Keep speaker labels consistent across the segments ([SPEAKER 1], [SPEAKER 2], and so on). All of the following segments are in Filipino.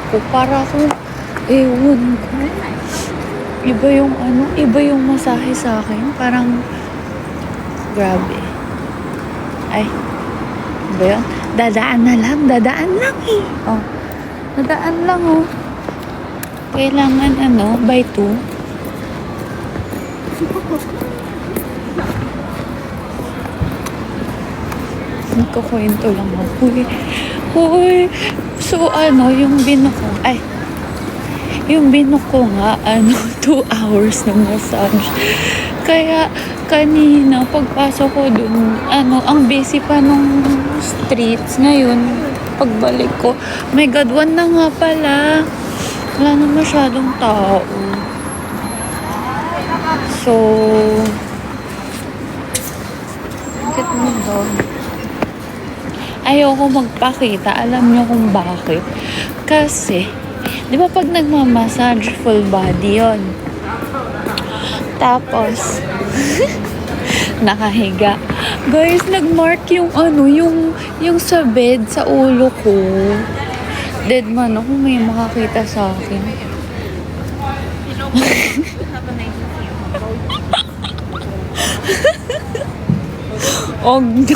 [SPEAKER 1] ko. Para akong, ewan ko. Iba yung iba yung masahe sa akin. Parang, grabe. Ay, ba yun? Dadaan lang eh. Oh, dadaan lang oh. Kailangan by 2. Nagkukwento lang ako. Hoy. So, yung binok ko nga, 2 hours na massage. Kaya, kanina, pagpasok ko dun, ang busy pa nung streets. Ngayon, pagbalik ko, my God, 1 na nga pala. Wala na masyadong tao. So, bakit mo doon? Ayoko magpakita. Alam niyo kung bakit. Kasi, di ba pag nagmamassage, full body yon. Tapos, nakahiga. Guys, nagmark yung yung sa bed, sa ulo ko. Dead man ako, may makakita sa akin. Oh no.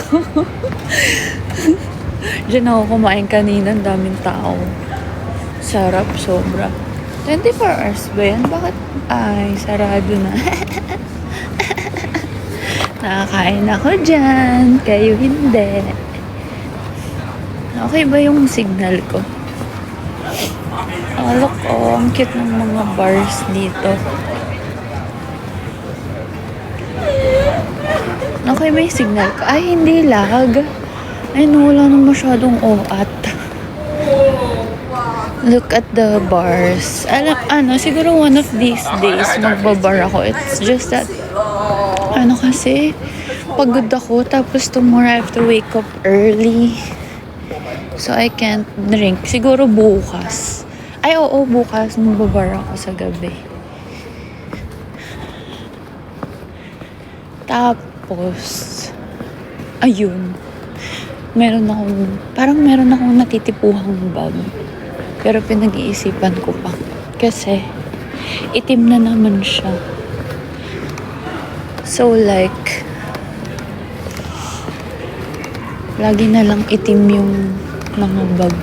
[SPEAKER 1] Diyan ako kumain kanina, ang daming tao. Sarap, sobra. 24 hours ba yan? Bakit? Ay, sarado na. Nakakain ako dyan. Kayo hindi. Okay ba yung signal ko? Oh, look, ang cute ng mga bars dito. Okay ba yung signal ko? Ay, hindi lag. Ay, wala na masyadong oat. Look at the bars. Siguro one of these days magbabar ako. It's just that, kasi, pagod ako. Tapos tomorrow I have to wake up early. So, I can't drink. Siguro bukas. Ay, oo, bukas magbabar ako sa gabi. Tapos, ayun. Meron akong natitipuhang bag. Pero pinag-iisipan ko pa. Kasi, itim na naman siya. So like, lagi na lang itim yung mga bag.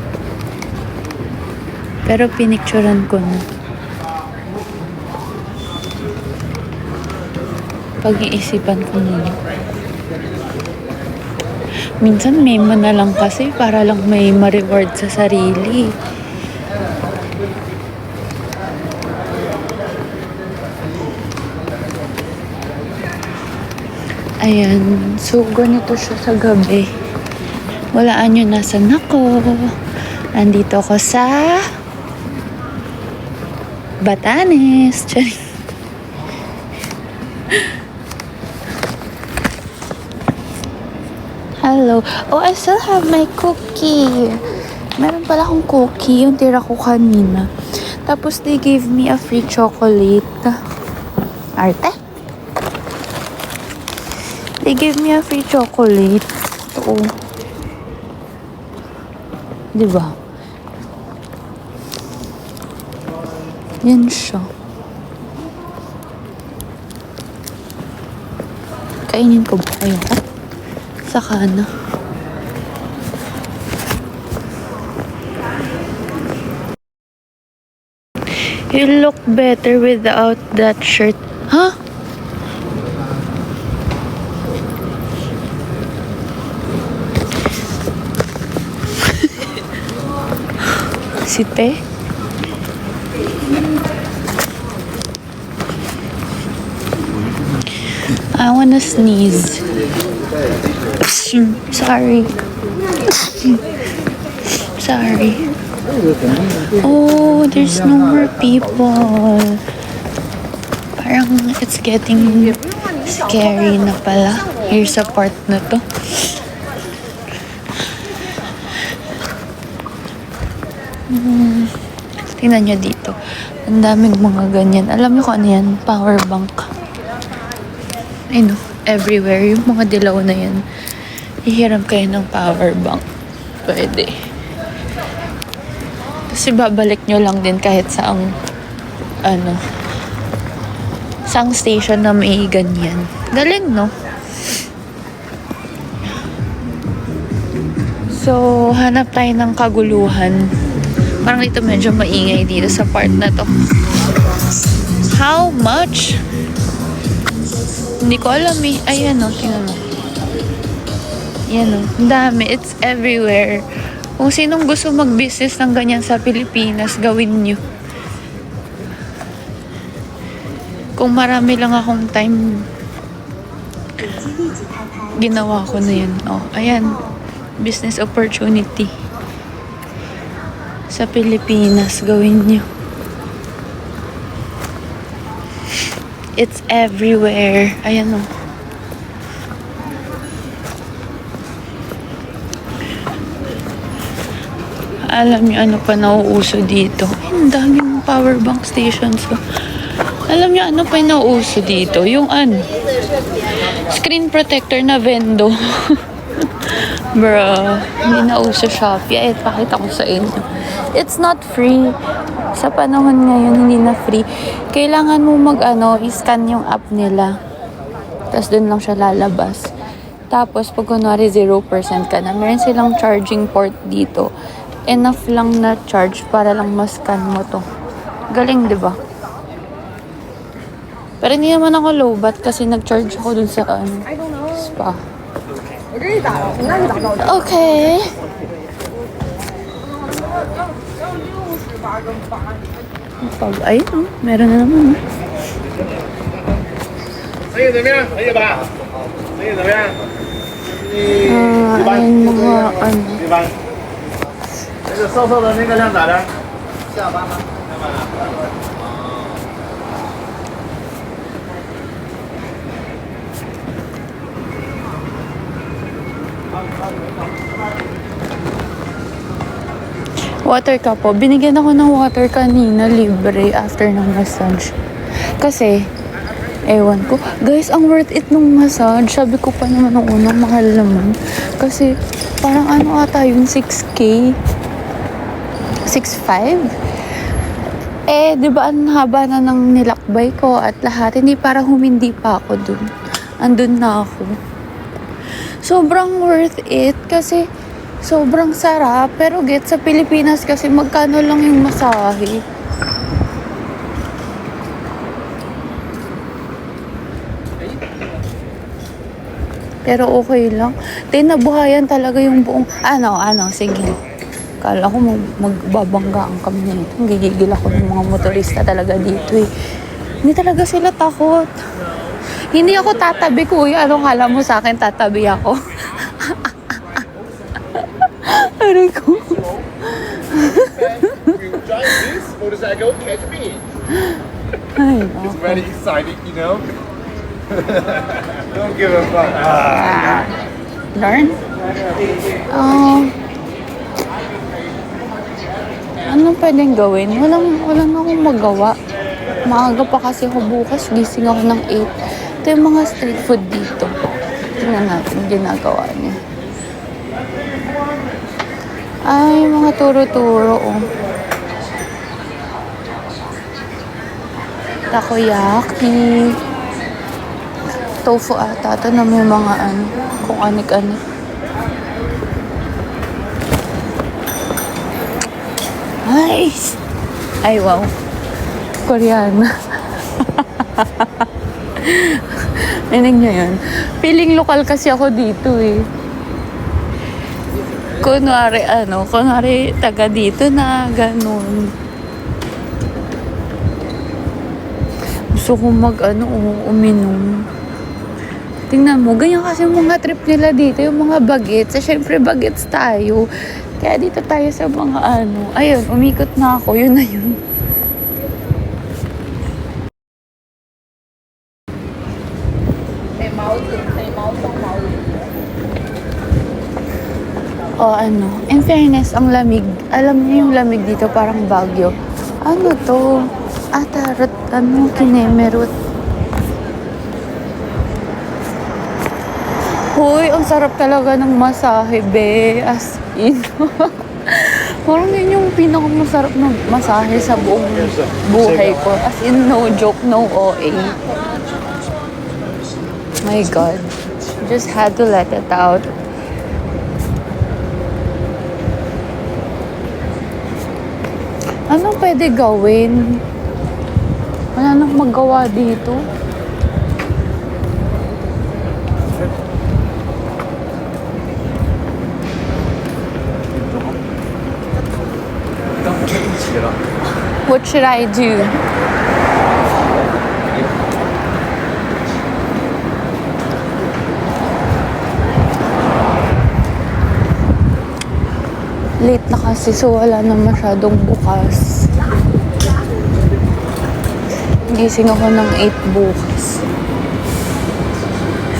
[SPEAKER 1] Pero pinicturan ko na. Pag-iisipan ko na. Minsan memo na lang kasi para lang may ma-reward sa sarili. Ayan. So, ganito siya sa gabi. Walaan nyo nasan ako. Nandito ako sa Batanes. Hello. Oh, I still have my cookie. Meron pala akong cookie. Yung tira ko kanina. Tapos, they gave me a free chocolate. Arte? They gave me a free chocolate. Ito. Diba? Yan siya. Kainin ko ba kayo? Saka na. You look better without that shirt. Huh? Si Te? I wanna sneeze. Sorry. Sorry. Oh, there's no more people. Parang it's getting scary na pala. Here's a part na to. Tingnan nyo dito. Ang daming mga ganyan. Alam nyo kung ano yan? Power bank. I know. Everywhere. Yung mga dilaw na yan. Hihiram kayo ng power bank. Pwede. Kasi babalik nyo lang din kahit saang, saang station na may ganyan. Galing, no? So, hanap tayo ng kaguluhan. Parang dito medyo maingay dito sa part na to. How much? Hindi ko alam eh. Ayan o, tingnan mo. Ayan o, ang dami. It's everywhere. Kung sinong gusto mag-business ng ganyan sa Pilipinas, gawin nyo. Kung marami lang akong time, ginawa ko na yun. Oh, ayan. Business opportunity. Sa Pilipinas, gawin nyo. It's everywhere. Ayan o. Alam niyo ano pa nauuso dito? Ang daming power bank stations. Alam niyo ano pa yung nauuso dito? Yung screen protector na vendo. Bro, hindi nauso Shopee. Pakita ko sa inyo. It's not free. Sa panahon ngayon, hindi na free. Kailangan mo i-scan yung app nila. Tapos dun lang siya lalabas. Tapos, pag kunwari 0% ka na, meron silang charging port dito. Enough lang na charge para lang ma-scan mo to. Galing, di ba? Pero hindi naman ako lowbat kasi nag-charge ako dun sa spa. Okay. Ayun, meron na naman.
[SPEAKER 2] 生意怎么样？可以吧？生意怎么样？ayun
[SPEAKER 1] mga
[SPEAKER 2] 一般。那个瘦瘦的那个量咋的？下班吗？下班了。
[SPEAKER 1] Water ka po. Binigyan ako ng water kanina, libre, after ng massage. Kasi, ewan ko. Guys, ang worth it nung massage. Sabi ko pa naman nung unang mahal naman. Kasi, parang ata yun, 6K? 6.5? Di ba ang haba na ng nilakbay ko at lahat. Hindi para humindi pa ako dun. Andun na ako. Sobrang worth it kasi sobrang sarap. Pero sa Pilipinas kasi magkano lang yung masahe. Pero okay lang. Nabuhayan talaga yung buong... sige. Kala ko magbabanggaan kami nito. Gigigil ako ng mga motorista talaga dito eh. Hindi talaga sila takot. Hindi ako tatabi, kuya. Anong kala mo sa akin tatabi ako? Aray ko.
[SPEAKER 2] You drive this motorcycle, catch me.
[SPEAKER 1] Ay,
[SPEAKER 2] It's very exciting, you know. Don't give a fuck.
[SPEAKER 1] Darn. Anong pwedeng gawin? Walang akong magawa. Maaga pa kasi ako bukas. Gising ako ng 8. Ito yung mga street food dito. Tingnan natin yung ginagawa niya. Ay, mga turo-turo, oh. Takoyaki. Tofu ata. Ito na may mga kung anik-anik. Ay, wow. Koreana. Rinig nyo yun? Feeling lokal kasi ako dito eh. Kunwari taga dito na ganun. Gusto ko uminom. Tingnan mo, ganyan kasi yung mga trip nila dito, yung mga bagets. Siyempre, bagets tayo. Kaya dito tayo sa mga ayun, umikot na ako, yun na yun. In fairness, ang lamig. Alam niyo yung lamig dito, parang Baguio. Ano to? Tarot, kinemerut. Hoy, ang sarap talaga ng masahe, be. As in. Parang yun yung pinakamasarap na masahe sa buong buhay ko. As in, no joke, no OA. My God. Just had to let it out. Anong pwede gawin? Wala nang magawa dito. What should I do? Late na kasi, so wala na masyadong bukas. Gising ako ng 8 bukas.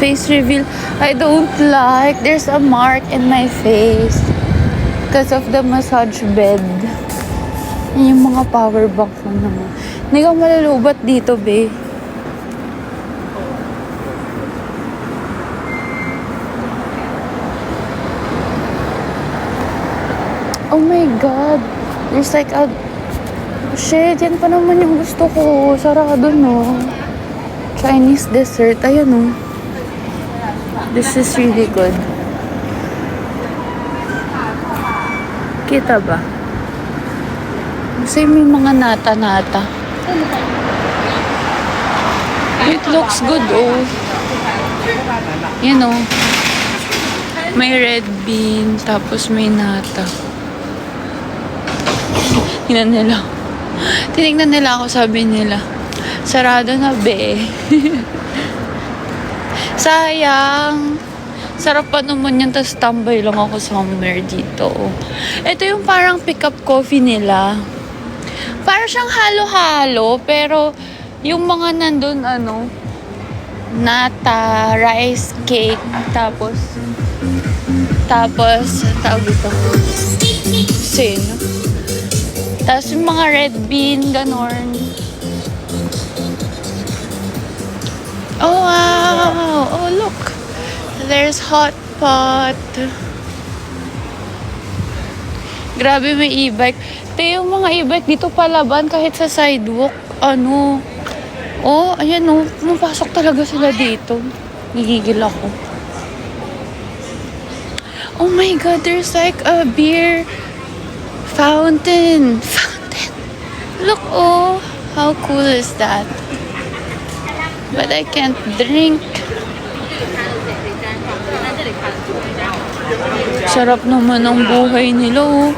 [SPEAKER 1] Face reveal. I don't like. There's a mark in my face because of the massage bed. Yan yung mga power bank ko naman. Hindi ka malulubat dito, be. Oh my God. There's like a... Shit, yan pa naman yung gusto ko. Sarado, no? Chinese dessert. Ayan, no? This is really good. Kita ba? Kasi may mga nata-nata. It looks good, oh. Yan, oh. May red bean, tapos may nata. Tingnan nila. Tinignan nila ako, sabi nila, sarado na, be. Sayang. Sarap pa naman yan, tas tambay lang ako somewhere dito. Ito yung parang pick-up coffee nila. Parang siyang halo-halo, pero yung mga nandun, nata, rice cake, tapos, tawag ito, sino? Tapos yung mga red bean, ganon. Oh, wow! Oh, look! There's hot pot. Grabe, may e-bike. Ito yung mga e-bike dito palaban kahit sa sidewalk. Oh, ayan, oh. Pumapasok talaga sila dito. Gigigil ako. Oh my God, there's like a beer fountain. Look, oh. How cool is that? But I can't drink. Sarap naman ang buhay nila, oh.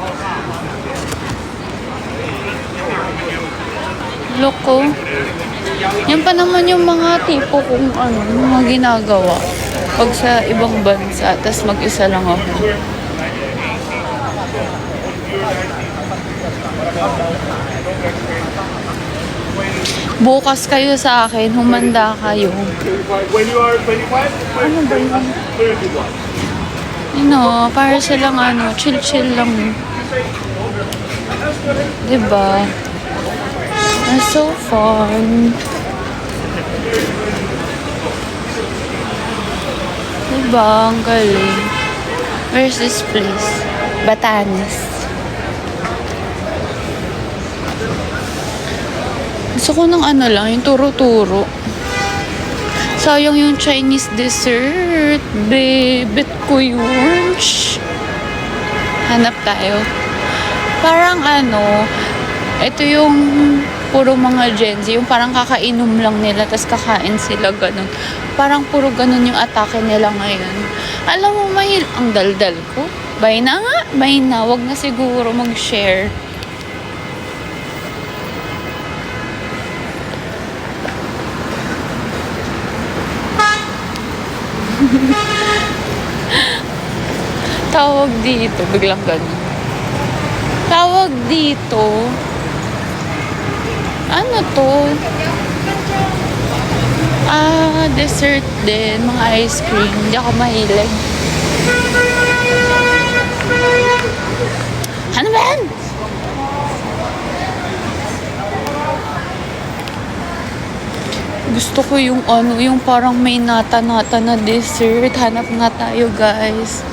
[SPEAKER 1] Look, oh. Yan pa naman yung mga tipo kung mga ginagawa pag sa ibang bansa, tas mag-isa lang ako. Bukas kayo sa akin, humanda kayo.
[SPEAKER 2] When you are 25,
[SPEAKER 1] Ano ba yun? Para silang chill-chill lang. Diba? It's so fun. Diba? Ang galing. Where's this place? Batanes. Gusto ko ng lang, yung turo-turo. Sayang yung Chinese dessert. Bet ko yun. Shh. Hanap tayo. Parang ito yung puro mga Gen Z, yung parang kakainom lang nila, tas kakain sila, ganun. Parang puro ganun yung atake nila ngayon. Alam mo, ang daldal ko. Bye na nga. Bye na. Wag na siguro mag-share. Tawag dito, biglang ganun. Tawag dito. Ano to? Dessert din, mga ice cream. Hindi ako mahilig. Ano ba yan? Gusto ko yung yung parang may nata-nata na dessert. Hanap nga tayo, guys.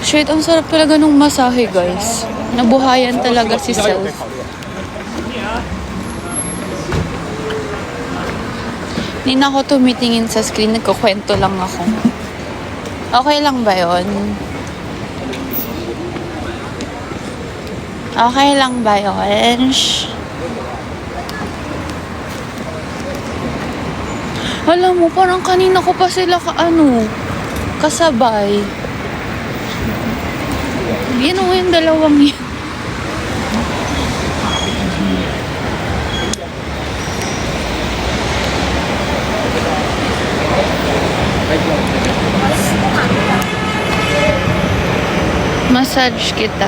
[SPEAKER 1] Shit, ang sarap talaga nung masahe, guys. Nabuhayan talaga si Self. Hindi na ako tumitingin sa screen, nagkukwento lang ako. Okay lang ba yon? Okay lang ba yun? Alam mo, parang kanina ko pa sila kasabay. Yun o, yung dalawang yun. Massage kita.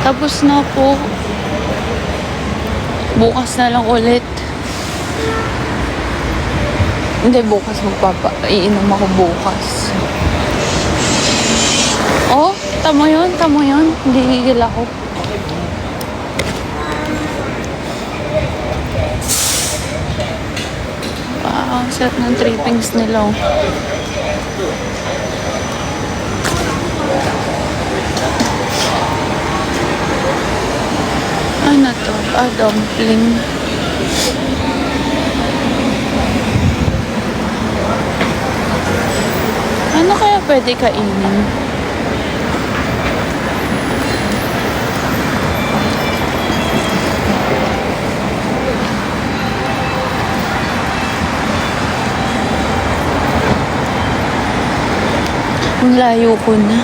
[SPEAKER 1] Tapos na po. Bukas na lang ulit. Hindi, bukas iinom ako bukas. Oh, tamo yun. Hindi gigil ako. Ang sarap ng trippings nila. Ano to? Dumpling. Ano kaya pwede kainin? Ang layo ko na.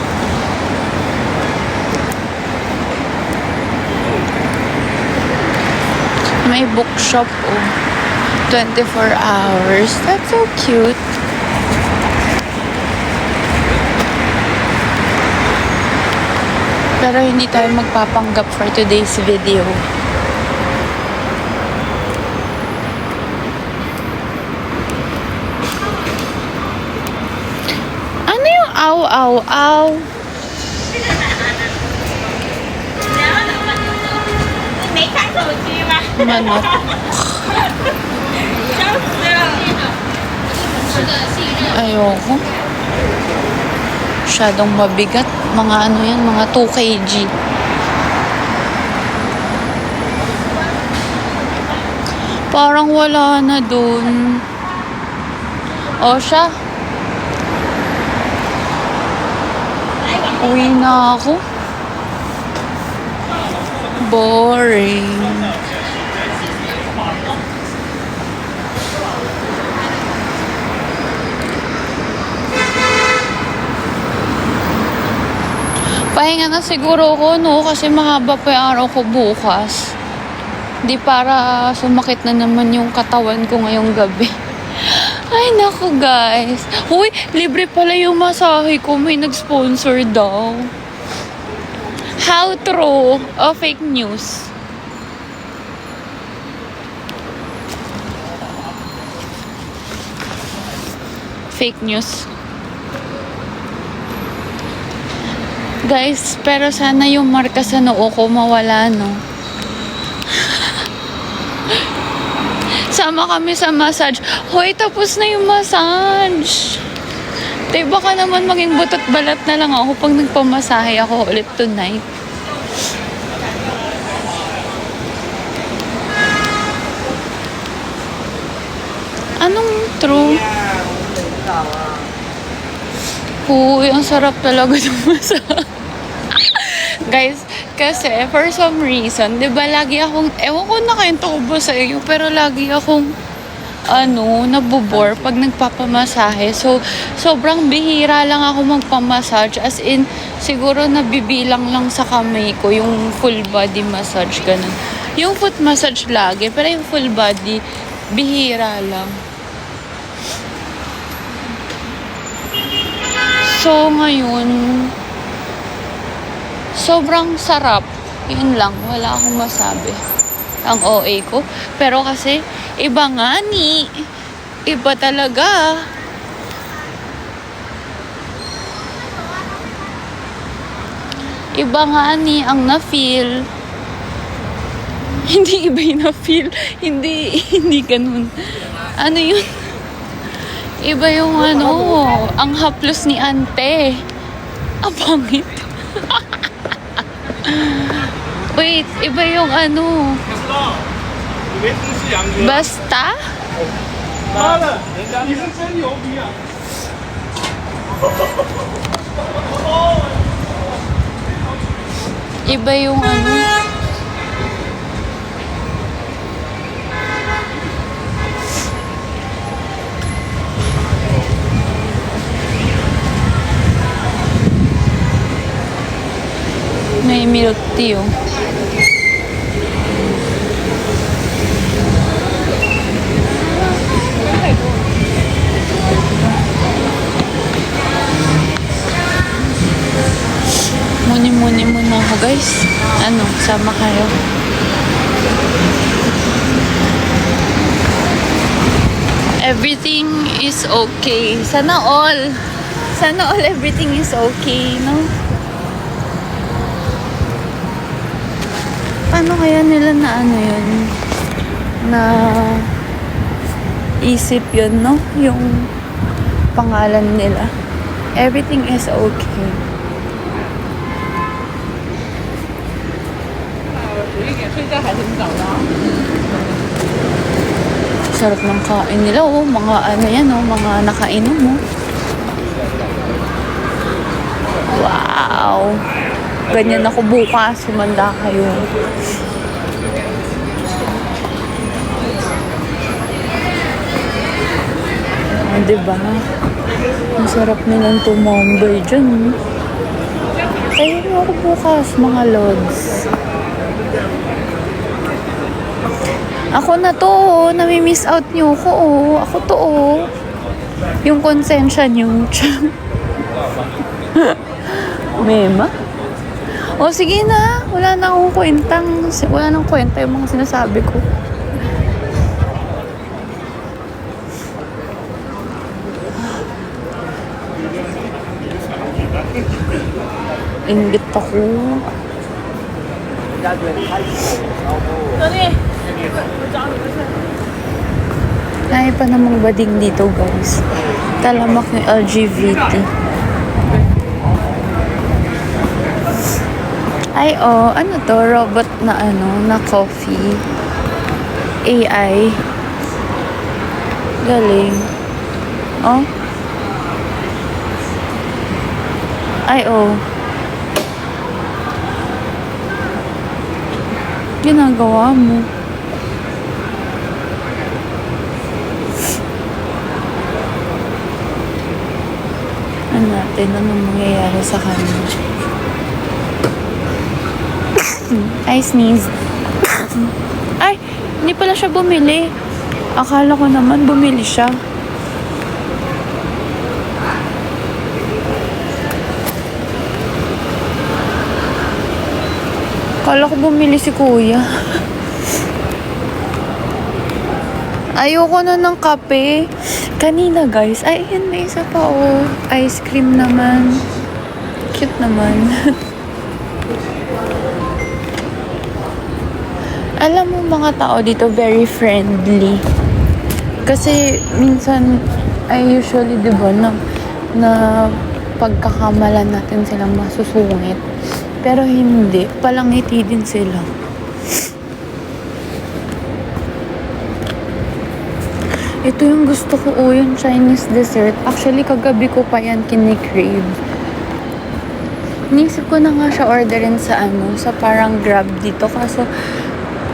[SPEAKER 1] May bookshop, 24 hours. That's so cute. Pero hindi tayo magpapanggap for today's video. Ano yung aw? Manok. Ayoko. Masyadong mabigat. Mga ano yan, mga 2 kg. Parang wala na dun. O siya. Uwi na ako. Boring. Pahinga na siguro ako, no? Kasi mahaba pa yung araw ko bukas. Di para sumakit na naman yung katawan ko ngayong gabi. Ay, naku, guys. Uy, libre pala yung masahe ko. May nag-sponsor daw. How true o fake news? Fake news. Guys, pero sana yung marka sa noo ko mawala, no? Sama kami sa massage. Hoy, tapos na yung massage. Tay, baka naman maging butot balat na lang ako pag nagpamasahe ako ulit tonight. Anong true? Uy, ang sarap talaga ng massage. Guys, kasi for some reason, di ba lagi akong, ewan ko na kayong tubo sa iyo, pero lagi akong, nabubore pag nagpapamasahe. So, sobrang bihira lang ako magpamassage. As in, siguro nabibilang lang sa kamay ko yung full body massage, ganun. Yung foot massage lagi, pero yung full body, bihira lang. So, ngayon, sobrang sarap. Yun lang, wala akong masabi. Ang OA ko. Pero kasi, iba nga ni. Iba talaga. Iba nga ni ang na-feel. Hindi iba yung na-feel. Hindi ganun. Ano yun? Iba yung ang haplos ni ante. Ang pangit. Wait, iba yung ano.
[SPEAKER 2] 以为都是杨哥。
[SPEAKER 1] Basta?
[SPEAKER 2] 妈的，你是真牛逼啊！
[SPEAKER 1] Iba yung ano. May milk tea oh. Muni-muni muna ako guys. Ano, sama kayo. Everything is okay. Sana all everything is okay, no? Paano kaya nila na ano yun? Na isip yun, no? Yung pangalan nila. Everything is okay. Sarap ng kain nila, oh. Mga ano yan, oh. Mga nakainom, oh. Wow! Ganyan ako bukas. Sumanda kayo. Ah, diba? Ang sarap nilang tumambay dyan. Kayo mo ako bukas, mga lods. Ako na to, oh. Nami-miss out niyo ko, oh. Ako to, oh. Yung konsensya niyo. Mema? O sige na, wala na akong wala nang kwenta yung mga sinasabi ko. Inggit ako. Ay pa namang bading dito guys. Talamak ng LGBT. Ay, oh, ano to? Robot na ano, na coffee. AI. Galing. Oh. Ay, oh. Ginagawa mo. Ano natin, anong mangyayari sa kanya? I sneezed. Ay, hindi pala siya bumili. Akala ko naman bumili siya. Akala ko bumili si kuya. Ayoko na ng kape. Kanina guys, ay yan may isa pa oh. Ice cream naman. Cute naman. Alam mo mga tao dito very friendly. Kasi minsan ay usually 'di ba na pagkakamalan natin silang masusungit. Pero hindi, palangiti din sila. Ito yung gusto ko, oh, yung Chinese dessert. Actually, kagabi ko pa yan kinikrave. Inisip ko na nga siya orderin sa sa parang Grab dito. Kaso,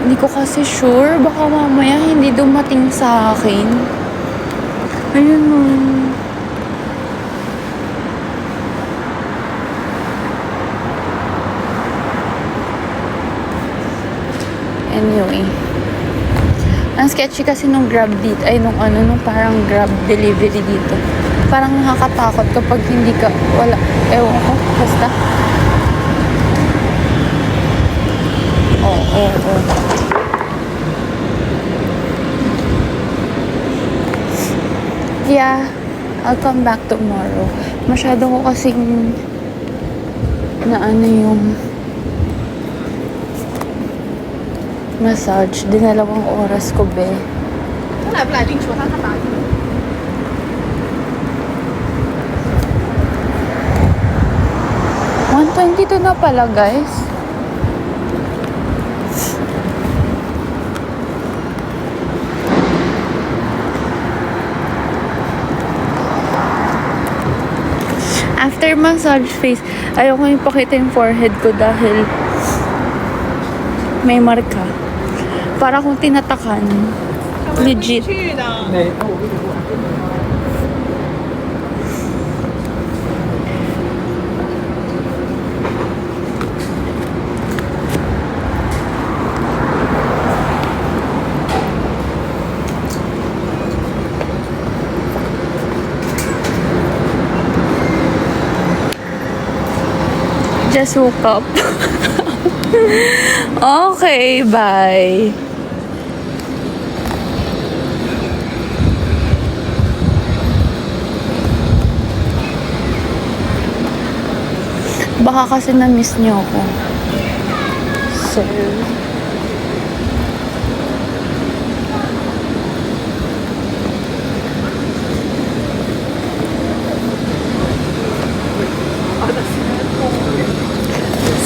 [SPEAKER 1] hindi ko kasi sure. Baka mamaya hindi dumating sa akin. Ayun o. Anyway. Ang sketchy kasi nung Grab dito. Ay, nung parang Grab delivery dito. Parang nakakatakot kapag hindi ka, wala. Ewan ko. Basta. Oo. Yeah, I'll come back tomorrow. Masyado ko kasing yung massage. Dinalawang oras ko, be.
[SPEAKER 3] 他来不来进去？我看他打你。
[SPEAKER 1] 122 na pala, guys. After massage face, ayoko ipakita yung forehead ko dahil may marka. Para kung tinatakan. Legit.
[SPEAKER 3] 去的。
[SPEAKER 1] Just woke up. Okay, bye. Baka kasi na-miss niyo ako. So,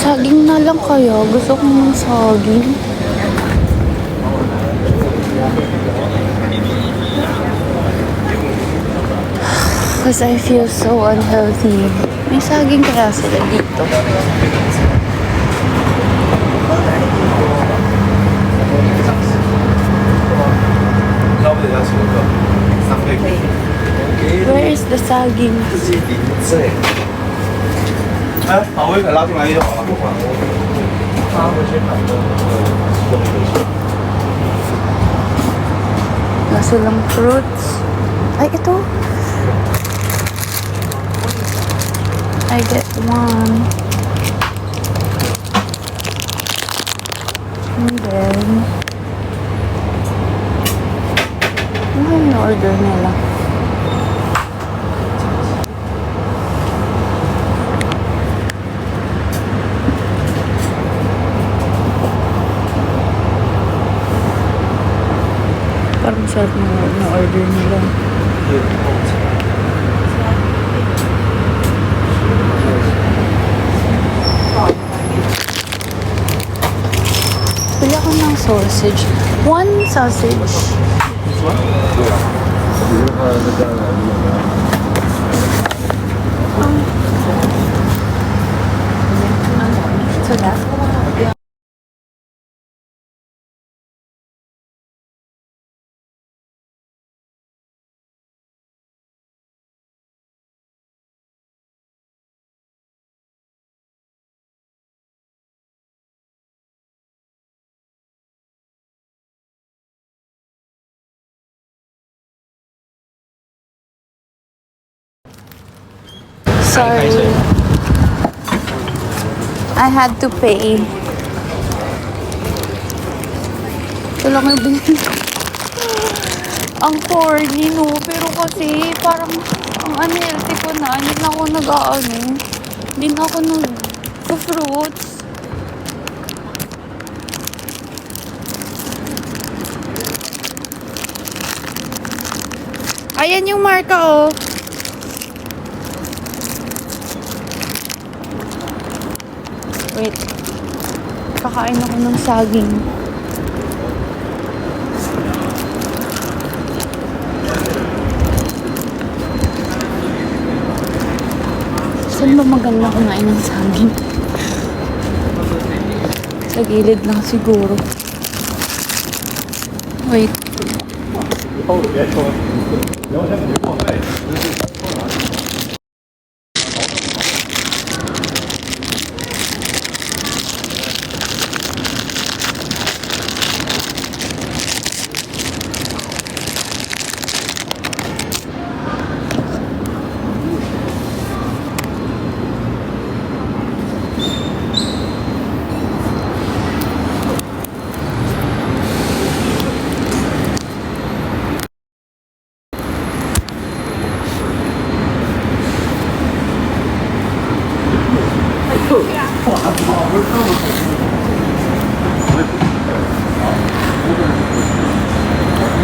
[SPEAKER 1] saging na lang kaya. Gusto ko ng saging. Because I feel so unhealthy. May saging kaya sila dito. Where is the saging?
[SPEAKER 2] 哎，把威给拉进来就好了，不管。他回去买个
[SPEAKER 1] Nasa lang fruits. Ay, ito. I get one. And then, ano yung order nila? Parang masarap na order nila. Pili ako ng sausage. One sausage. So that. Sorry. I had to pay. Ito lang yung binili ko. Ang corny, no? Pero kasi, parang, ang unhealthy ko na. Hindi na ako nag-aano. Hindi na ako nag-fruits. Ayan yung marka, oh. Wait. Kakain ako ng saging. Saan ba maganda kumain ng saging? Sa gilid lang siguro. Wait.
[SPEAKER 2] 哦，别说了，聊天别过费。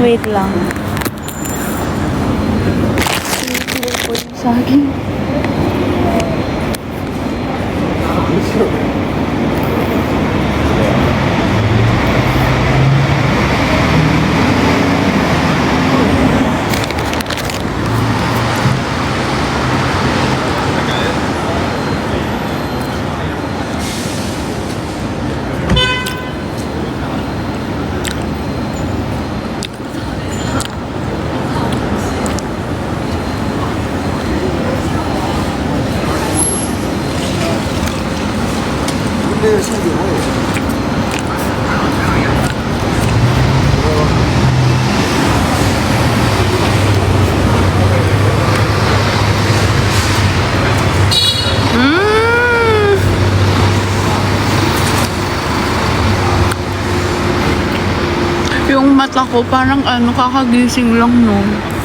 [SPEAKER 1] Wait lang. Saging.
[SPEAKER 2] 这个现酒味。
[SPEAKER 1] Yung mata ko parang ano, kakagising lang no.